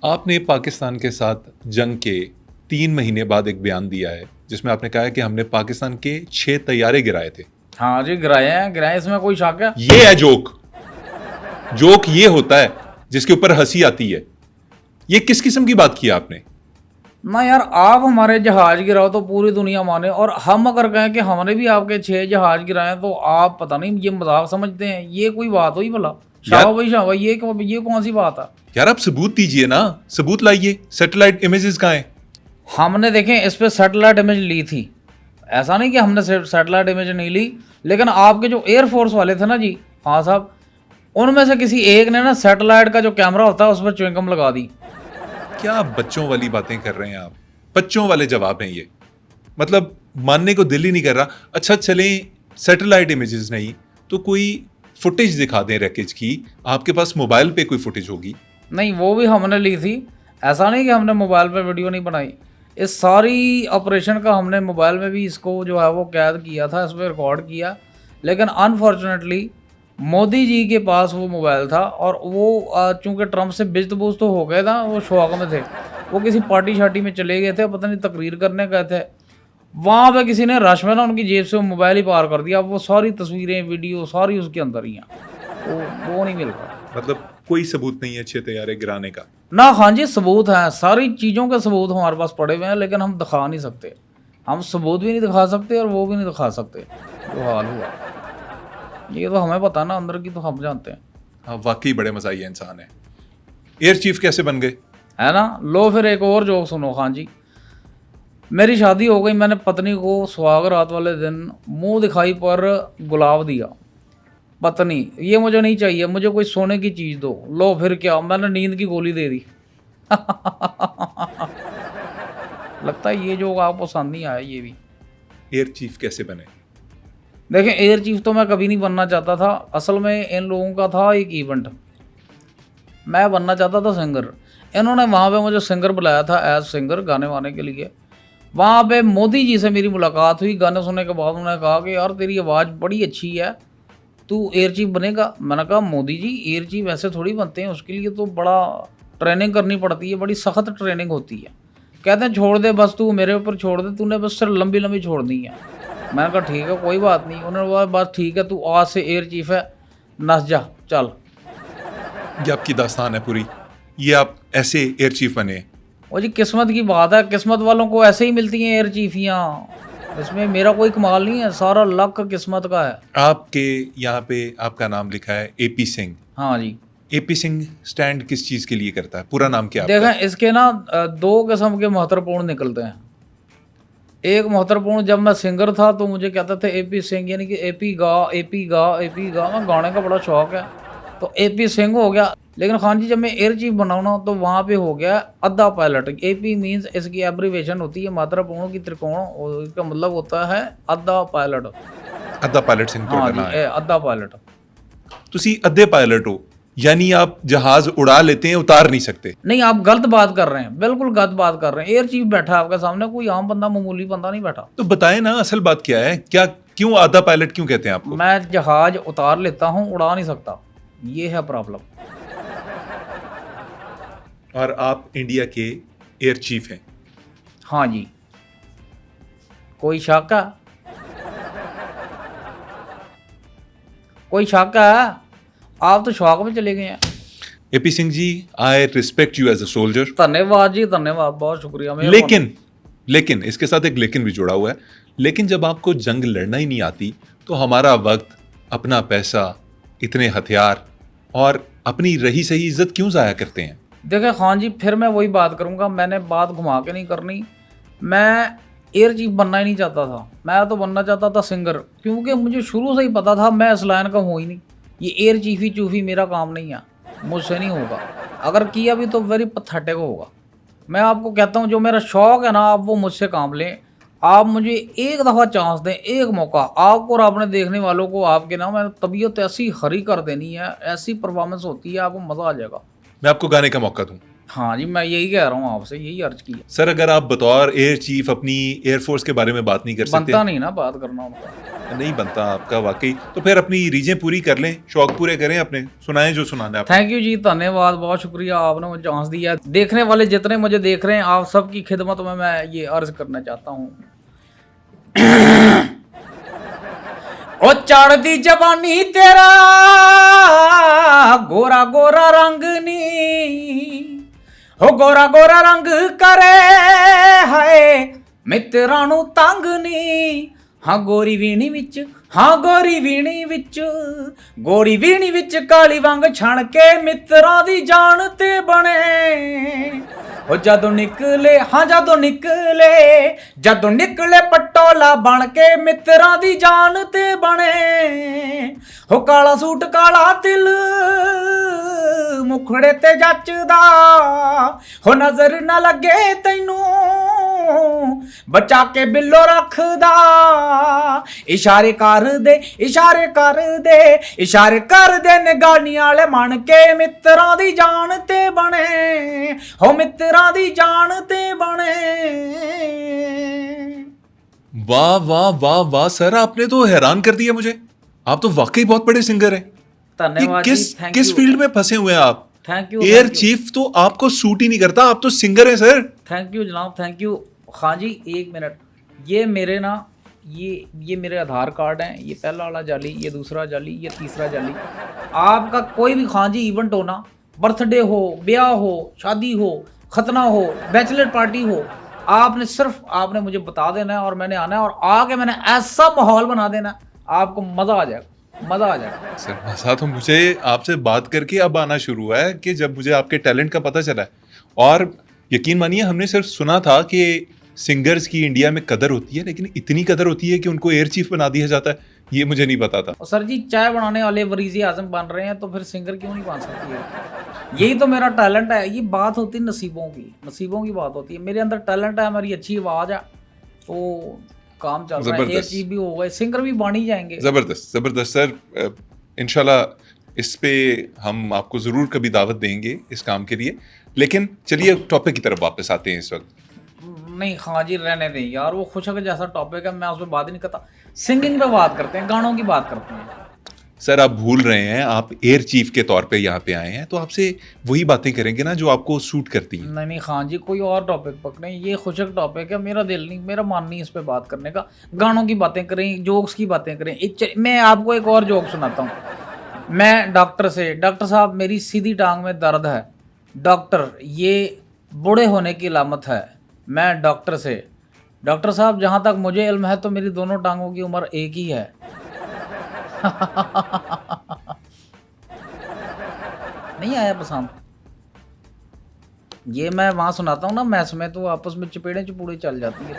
आपने पाकिस्तान के साथ जंग के 3 महीने बाद एक बयान दिया है जिसमें आपने कहा है कि हमने पाकिस्तान के 6 तैयारे गिराए थे। हाँ जी, गिराए हैं, गिराए, इसमें कोई शक है? ये है जोक। जोक ये होता है जिसके ऊपर हंसी आती है। ये किस किस्म की बात की आपने? ना यार, आप हमारे जहाज गिराओ तो पूरी दुनिया माने, और हम अगर कहें कि हमने भी आपके 6 जहाज गिराए तो आप पता नहीं ये मजाक समझते हैं। ये कोई बात हुई भला? शाह भाई, ये कौन सी बात है? यार आप सबूत दीजिए ना, सबूत लाइए। सैटेलाइट इमेजेस कहाँ हैं? हमने देखें इस पे सैटेलाइट इमेज ली थी, ऐसा नहीं कि हमने सैटेलाइट इमेज नहीं ली, लेकिन आपके जो एयरफोर्स वाले थे ना जी, हाँ साहब, उनमें से किसी एक ने ना सैटेलाइट का जो कैमरा होता है उस पर च्युइंगम लगा दी। क्या बच्चों वाली बातें कर रहे हैं आप? बच्चों वाले जवाब हैं ये। मतलब मानने को दिल ही नहीं कर रहा। अच्छा चलें, सैटेलाइट इमेजेस नहीं तो कोई फुटेज दिखा दें रैकेज की। आपके पास मोबाइल पे कोई फुटेज होगी? नहीं, वो भी हमने ली थी। ऐसा नहीं कि हमने मोबाइल पे वीडियो नहीं बनाई। इस सारी ऑपरेशन का हमने मोबाइल में भी इसको जो है वो कैद किया था, इस पर रिकॉर्ड किया, लेकिन अनफॉर्चुनेटली मोदी जी के पास वो मोबाइल था, और वो चूंकि ट्रम्प से बिस्त बुस्त तो हो गए था, वो शौक में थे, वो किसी पार्टी शार्टी में चले गए थे, पता नहीं तकरीर करने गए थे, वहाँ पे किसी ने रश में ना उनकी जेब से वो मोबाइल ही पार कर दिया। अब वो सारी तस्वीरें वीडियो सारी उसके अंदर ही हैं, वो नहीं मिल रहा। मतलब कोई सबूत नहीं है 6 तैयारे गिराने का? ना, हाँ जी, सबूत हैं, सारी चीज़ों के सबूत हमारे पास पड़े हुए हैं, लेकिन हम दिखा नहीं सकते। हम सबूत भी नहीं दिखा सकते और वो भी नहीं दिखा सकते। जो हाल हुआ ये तो हमें पता ना, अंदर की तो हम जानते हैं। हाँ, वाकई बड़े मज़ाहिया इंसान है। एयर चीफ कैसे बन गए? है ना? लो फिर एक और जोक सुनो। खान जी, मेरी शादी हो गई, मैंने पत्नी को सुहाग रात वाले दिन मुंह दिखाई पर गुलाब दिया। पत्नी, ये मुझे नहीं चाहिए, मुझे कोई सोने की चीज़ दो। लो फिर क्या, मैंने नींद की गोली दे दी। लगता है ये जोक आपको पसंद नहीं आया। ये भी एयर चीफ कैसे बने? देखें, एयर चीफ तो मैं कभी नहीं बनना चाहता था। असल में इन लोगों का था एक इवेंट, मैं बनना चाहता था सिंगर। इन्होंने वहाँ पे मुझे सिंगर बुलाया था, एज सिंगर, गाने वाने के लिए। वहाँ पे मोदी जी से मेरी मुलाकात हुई। गाने सुनने के बाद उन्होंने कहा कि यार तेरी आवाज़ बड़ी अच्छी है, तू एयर चीफ बनेगा। मैंने कहा मोदी जी, एयर चीफ ऐसे थोड़ी बनते हैं, उसके लिए तो बड़ा ट्रेनिंग करनी पड़ती है, बड़ी सख्त ट्रेनिंग होती है। कहते हैं छोड़ दे बस, तू मेरे ऊपर छोड़ दे, तूने बस सिर्फ लंबी लंबी छोड़नी है। मैंने कहा ठीक है, कोई बात नहीं। उन्होंने बोला बस ठीक है, तू आज से एयर चीफ है, नस जा, चल। ये आपकी दास्तान है पूरी? ये आप ऐसे एयर चीफ बने? वो जी किस्मत की बात है, किस्मत वालों को ऐसे ही मिलती हैं एयर चीफियाँ। इसमें मेरा कोई कमाल नहीं है, सारा लक किस्मत का है। आपके यहाँ पे आपका नाम लिखा है एपी सिंह। हाँ जी। एपी सिंह स्टैंड किस चीज़ के लिए करता है? पूरा नाम क्या है आपका? देखें, इसके ना 2 किस्म के महत्वपूर्ण निकलते हैं। एक महत्वपूर्ण, जब मैं सिंगर था तो मुझे कहते थे एपी सिंह, यानी कि एपी गा, एपी गा, एपी गा। मैं गाने का बड़ा शौक है तो एपी सिंह हो गया। लेकिन खान जी, जब मैं एयर चीफ बनाऊँ ना तो वहाँ पे हो गया अद्धा पायलट। एपी मीन्स, इसकी एब्रीवेशन होती है महत्वपूर्ण की त्रिकोण, और इसका मतलब होता है अद्धा पायलट। अद्धा पायलट सिंह हाँ ਤੁਹਾਡਾ जी, अद्धा पायलट। ਤੁਸੀਂ अद्धे पायलट हो, यानी आप जहाज उड़ा लेते हैं, उतार नहीं सकते। नहीं, आप गलत बात कर रहे हैं, बिल्कुल गलत बात कर रहे हैं। एयर चीफ बैठा है आपके सामने, कोई आम बंदा, मामूली बंदा नहीं बैठा। तो बताएं ना असल बात क्या है? क्या, क्यों आधा पायलट क्यों कहते हैं आपको? मैं जहाज उतार लेता हूँ, उड़ा नहीं सकता, ये है प्रॉब्लम। और आप इंडिया के एयर चीफ हैं? हाँ जी। कोई शक है? कोई शक है? आप तो शौक में चले गए हैं। AP Singh ji, I respect you as a soldier. धन्यवाद जी, धन्यवाद, बहुत शुक्रिया। लेकिन इसके साथ एक लेकिन भी जुड़ा हुआ है। लेकिन जब आपको जंग लड़ना ही नहीं आती तो हमारा वक्त, अपना पैसा, इतने हथियार और अपनी रही सही इज्जत क्यों जाया करते हैं? देखिए खान जी, फिर मैं वही बात करूंगा, मैंने बात घुमा के नहीं करनी। मैं एयर चीफ बनना ही नहीं चाहता था, मैं तो बनना चाहता था सिंगर, क्योंकि मुझे शुरू से ही पता था मैं इस लाइन का हूँ ही नहीं। ये एयर चीफी चूफी मेरा काम नहीं है, मुझसे नहीं होगा। अगर किया भी तो वेरी पथेटिक होगा। मैं आपको कहता हूँ, जो मेरा शौक है ना, आप वो मुझसे काम लें। आप मुझे एक दफ़ा चांस दें, एक मौका, आपको और आपने देखने वालों को, आपके ना मैं तबीयत ऐसी हरी कर देनी है, ऐसी परफॉर्मेंस होती है, आपको मज़ा आ जाएगा। मैं आपको गाने का मौका दूं? हाँ जी, मैं यही कह रहा हूँ आपसे, यही अर्ज की है। सर, अगर आप बतौर एयर चीफ अपनी एयरफोर्स के बारे में बात नहीं कर सकते? बनता नहीं ना बात करना उनका। नहीं बनता आपका वाकई। तो फिर अपनी रीजें पूरी कर लें, शौक पूरे करें अपने, सुनाएं जो सुनाना है आपको। थैंक यू जी, धन्यवाद, बहुत शुक्रिया, आपने मुझे चांस दिया। देखने वाले जितने मुझे देख रहे हैं, आप सबकी खिदमत में मैं ये अर्ज करना चाहता हूँ। ओ चढ़दी जवानी तेरा गोरा गोरा रंग नी, हो गोरा गोरा रंग करे हाय मित्ਰਾਂ ਨੂੰ ਤੰਗ ਨੀ। ਹਾਂ ਗੋਰੀ ਵੀਣੀ ਵਿੱਚ, ਹਾਂ ਗੋਰੀ ਵੀਣੀ ਵਿੱਚ, ਗੋਰੀ ਵੀਣੀ ਵਿੱਚ ਕਾਲੀ ਵਾਂਗ ਛਣ ਕੇ ਮਿੱਤਰਾਂ ਦੀ ਜਾਨ ਤੇ ਬਣੇ। ਉਹ ਜਦੋਂ ਨਿਕਲੇ, ਹਾਂ ਜਦੋਂ ਨਿਕਲੇ ਪਟੋਲਾ ਬਣ ਕੇ ਮਿੱਤਰਾਂ ਦੀ ਜਾਨ ਤੇ ਬਣੇ। ਹੋ ਕਾਲਾ ਸੂਟ ਕਾਲਾ ਤਿਲ ਮੁਖੜੇ ਤੇ ਜੱਚਦਾ, ਹੋ ਨਜ਼ਰ ਨਾ ਲੱਗੇ ਤੈਨੂੰ ਬਚਾ ਕੇ ਬਿੱਲੋ ਰੱਖਦਾ। ਇਸ਼ਾਰੇ ਕਰਦੇ, ਇਸ਼ਾਰੇ ਕਰਦੇ, ਇਸ਼ਾਰੇ ਕਰਦੇ ਨਿਗਾਨੀ ਵਾਲੇ ਬਣ ਕੇ ਮਿੱਤਰਾਂ ਦੀ ਜਾਨ ਤੇ ਬਣੇ। ਹੋ ਮਿੱਤਰਾਂ ਦੀ ਜਾਨ ਤੇ ਬਣੇ। वाह वाह वाह वाह सर, आपने तो हैरान कर दिया मुझे। आप तो वाकई बहुत बड़े सिंगर हैं। ये धन्यवाद किस जी, थैंक किस यू, फील्ड में फंसे हुए हैं आप? Thank you, air thank you. Chief तो आपको सूट ही नहीं करता, आप तो सिंगर हैं सर। थैंक यू जनाब, थैंक यू। हाँ जी, एक मिनट, ये मेरे ना ये मेरे आधार कार्ड हैं, ये पहला वाला जाली, ये दूसरा जाली, ये तीसरा जाली। आपका कोई भी हाँ जी इवेंट हो ना, बर्थडे हो, ब्याह हो, शादी हो, खतना हो, बैचलर पार्टी हो, आपने सिर्फ आपने मुझे बता देना है और मैंने आना है और आके मैंने ऐसा माहौल बना देना है, आपको मज़ा आ जाएगा, मज़ा आ जाएगा। सर मज़ा तो मुझे आपसे बात करके अब आना शुरू हुआ है कि जब मुझे आपके टैलेंट का पता चला है। और यकीन मानिए, हमने सिर्फ सुना था कि सिंगर्स की इंडिया में कदर होती है, लेकिन इतनी कदर होती है कि उनको एयर चीफ बना दिया जाता है, ये मुझे नहीं पता था। और सर जी, चाय बनाने वाले वरीज़े आज़म बन रहे हैं तो फिर सिंगर क्यों नहीं बन सकती है? यही तो मेरा टैलेंट है। ये बात होती है नसीबों की, नसीबों की बात होती है। मेरे अंदर टैलेंट है, मेरी अच्छी आवाज़ है, तो काम चल रहा है। एयर चीफ भी हो गए, सिंगर भी बन ही जाएंगे। ज़बरदस्त ज़बरदस्त सर, इंशाल्लाह इस पे हम आपको ज़रूर कभी दावत देंगे इस काम के लिए। लेकिन चलिए टॉपिक की तरफ वापस आते हैं इस वक्त। नहीं हाँ जी, रहने दें यार, वो खुशक जैसा टॉपिक है, मैं उस पर बात ही नहीं करता। सिंगिंग पे बात करते हैं, गानों की बात करते हैं। सर आप भूल रहे हैं, आप एयर चीफ के तौर पे यहाँ पे आए हैं, तो आपसे वही बातें करेंगे ना जो आपको सूट करती हैं। नहीं हाँ जी, कोई और टॉपिक पकड़ें, ये खुशक टॉपिक है, मेरा दिल नहीं, मेरा मन नहीं इस पे बात करने का। गानों की बातें करें, जोक्स की बातें करें। मैं आपको एक और जोक सुनाता हूँ। मैं डॉक्टर से, डॉक्टर साहब मेरी सीधी टांग में दर्द है, डॉक्टर ये बूढ़े होने की अलामत है। मैं डॉक्टर से, डॉक्टर साहब जहाँ तक मुझे इल्म है तो मेरी दोनों टांगों की उम्र एक ही है। नहीं आया पसंद? ये मैं वहाँ सुनाता हूँ ना मैस में, तो आपस में चपेड़े चपूड़े चल जाती है।